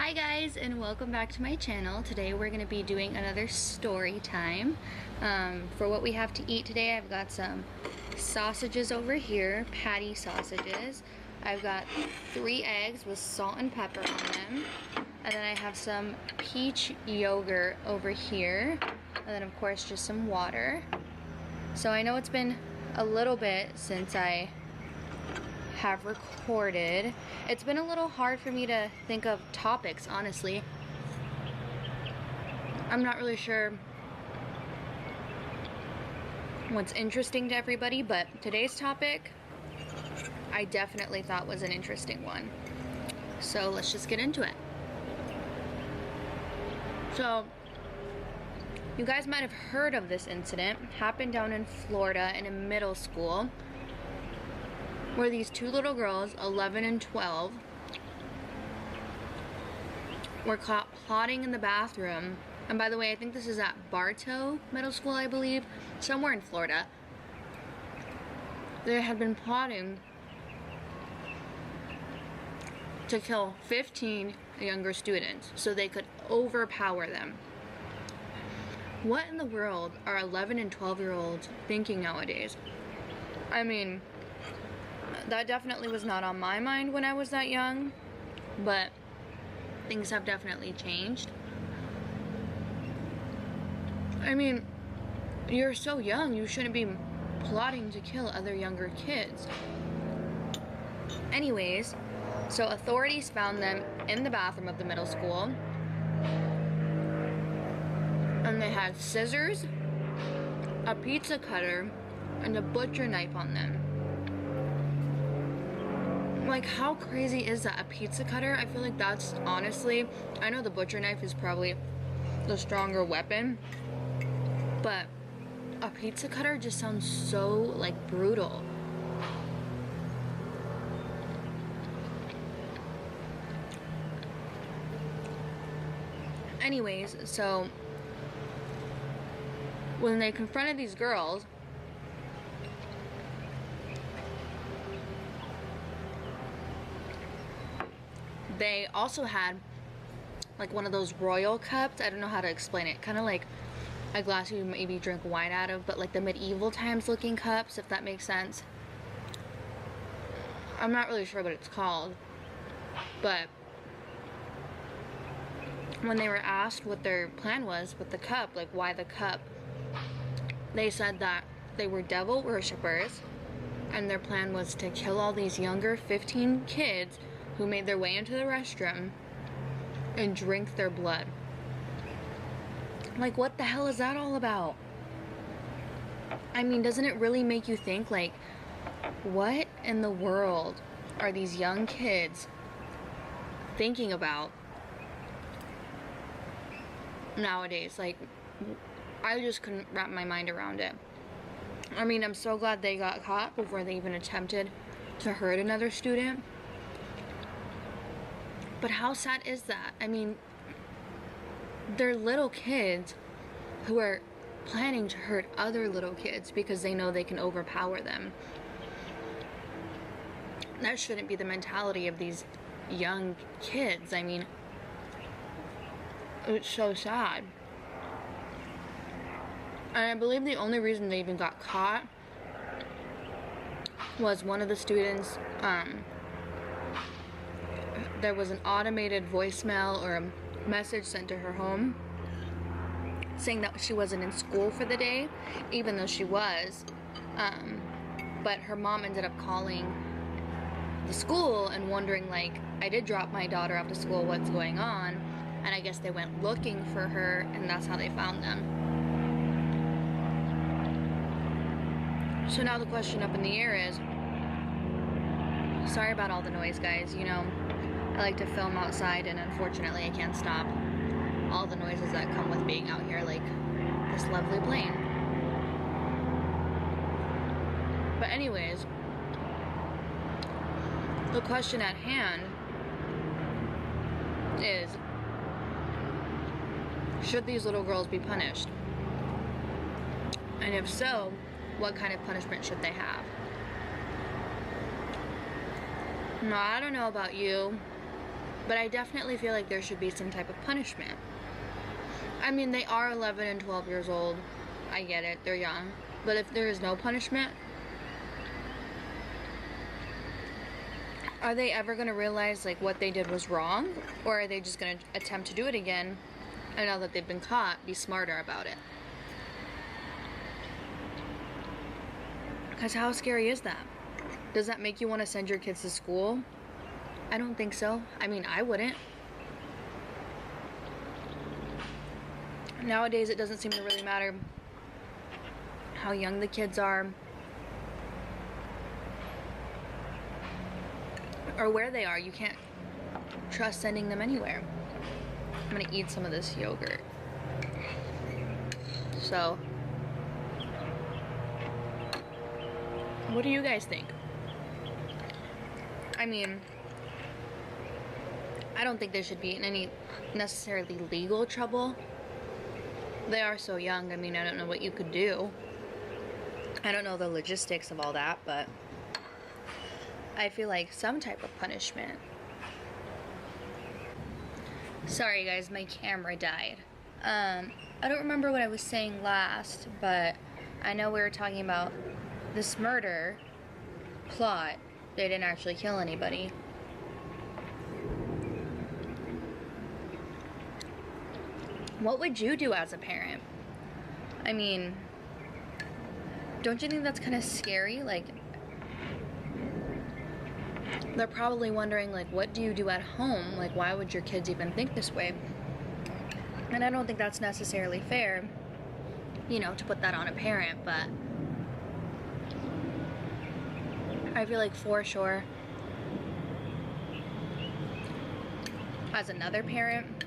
Hi guys, and welcome back to my channel. Today we're going to be doing another story time. For what we have to eat today, I've got some sausages over here, patty sausages. I've got 3 eggs with salt and pepper on them. And then I have some peach yogurt over here. And then of course just some water. So I know it's been a little bit since I have recorded. It's been a little hard for me to think of topics, honestly. I'm not really sure what's interesting to everybody, but today's topic I definitely thought was an interesting one. So let's just get into it. So you guys might have heard of this incident. It happened down in Florida in a middle school, where these 2 little girls, 11 and 12, were caught plotting in the bathroom. And by the way, I think this is at Bartow Middle School, I believe, somewhere in Florida. They had been plotting to kill 15 younger students so they could overpower them. What in the world are 11 and 12-year-olds thinking nowadays? I mean, that definitely was not on my mind when I was that young, but things have definitely changed. I mean, you're so young, you shouldn't be plotting to kill other younger kids. Anyways, so authorities found them in the bathroom of the middle school, and they had scissors, a pizza cutter, and a butcher knife on them. Like, how crazy is that? A pizza cutter? I feel like that's honestly, I know the butcher knife is probably the stronger weapon, but a pizza cutter just sounds so, like, brutal. Anyways, so when they confronted these girls, they also had like one of those royal cups. I don't know how to explain it. Kind of like a glass you maybe drink wine out of, but like the medieval times looking cups, if that makes sense. I'm not really sure what it's called. But when they were asked what their plan was with the cup, like why the cup, they said that they were devil worshippers and their plan was to kill all these younger 15 kids who made their way into the restroom and drink their blood. Like, what the hell is that all about? I mean, doesn't it really make you think, like, what in the world are these young kids thinking about nowadays? Like, I just couldn't wrap my mind around it. I mean, I'm so glad they got caught before they even attempted to hurt another student. But how sad is that? I mean, they're little kids who are planning to hurt other little kids because they know they can overpower them. That shouldn't be the mentality of these young kids. I mean, it's so sad. And I believe the only reason they even got caught was one of the students, there was an automated voicemail or a message sent to her home saying that she wasn't in school for the day, even though she was. But her mom ended up calling the school and wondering, like, I did drop my daughter off to school, what's going on? And I guess they went looking for her, and that's how they found them. So now the question up in the air is, sorry about all the noise, guys, you know, I like to film outside, and unfortunately I can't stop all the noises that come with being out here, like this lovely plane. But anyways, the question at hand is, should these little girls be punished? And if so, what kind of punishment should they have? Now, I don't know about you, But I definitely feel like there should be some type of punishment. I mean, they are 11 and 12 years old. I get it, they're young. But if there is no punishment, are they ever going to realize like what they did was wrong? Or are they just going to attempt to do it again, and now that they've been caught, be smarter about it? Because how scary is that? Does that make you want to send your kids to school? I don't think so. I mean, I wouldn't. Nowadays, it doesn't seem to really matter how young the kids are or where they are. You can't trust sending them anywhere. I'm gonna eat some of this yogurt. So, what do you guys think? I mean, I don't think they should be in any necessarily legal trouble. They are so young. I mean, I don't know what you could do. I don't know the logistics of all that, but I feel like some type of punishment. Sorry guys, my camera died. I don't remember what I was saying last, but I know we were talking about this murder plot. They didn't actually kill anybody. What would you do as a parent? I mean, don't you think that's kind of scary? Like, they're probably wondering, like, what do you do at home? Like, why would your kids even think this way? And I don't think that's necessarily fair, you know, to put that on a parent, but I feel like for sure, as another parent,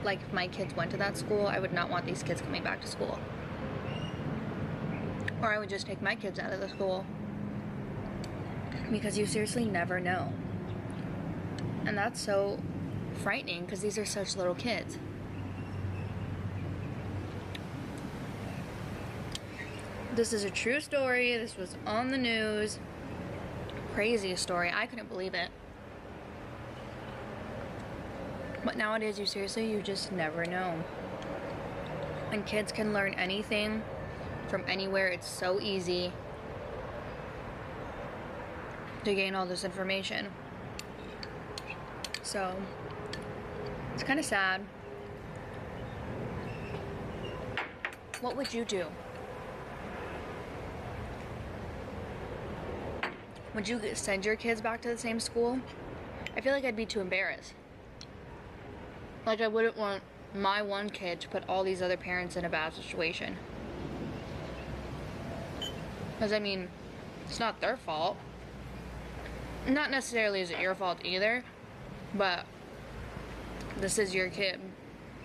like if my kids went to that school, I would not want these kids coming back to school. Or I would just take my kids out of the school. Because you seriously never know. And that's so frightening because these are such little kids. This is a true story. This was on the news. Crazy story. I couldn't believe it. But nowadays, you just never know. And kids can learn anything from anywhere. It's so easy to gain all this information. So, it's kind of sad. What would you do? Would you send your kids back to the same school? I feel like I'd be too embarrassed. Like, I wouldn't want my one kid to put all these other parents in a bad situation. Because, I mean, it's not their fault. Not necessarily is it your fault either, but this is your kid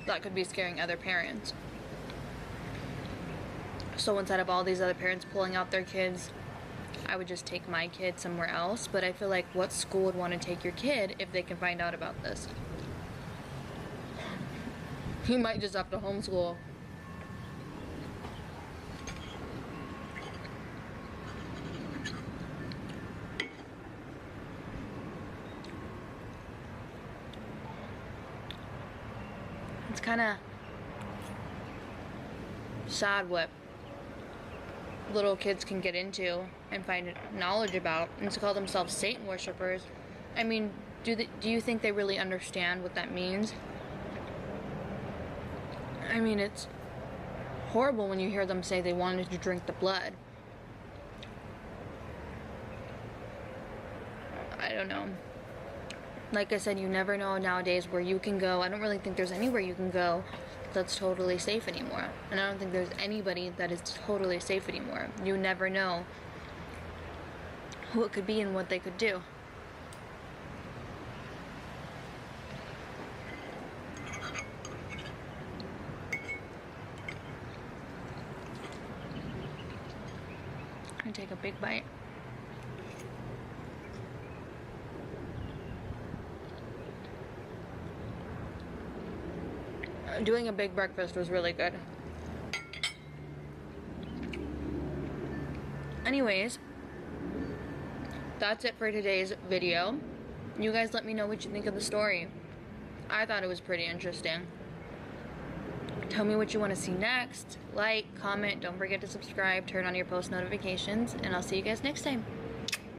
that could be scaring other parents. So instead of all these other parents pulling out their kids, I would just take my kid somewhere else. But I feel like what school would want to take your kid if they can find out about this? You might just have to homeschool. It's kind of sad what little kids can get into and find knowledge about, and to call themselves Satan worshipers. I mean, do you think they really understand what that means? I mean, it's horrible when you hear them say they wanted to drink the blood. I don't know. Like I said, you never know nowadays where you can go. I don't really think there's anywhere you can go that's totally safe anymore. And I don't think there's anybody that is totally safe anymore. You never know who it could be and what they could do. I'm gonna take a big bite. Doing a big breakfast was really good. Anyways, that's it for today's video. You guys let me know what you think of the story. I thought it was pretty interesting. Tell me what you want to see next. Like, comment, don't forget to subscribe, turn on your post notifications, and I'll see you guys next time.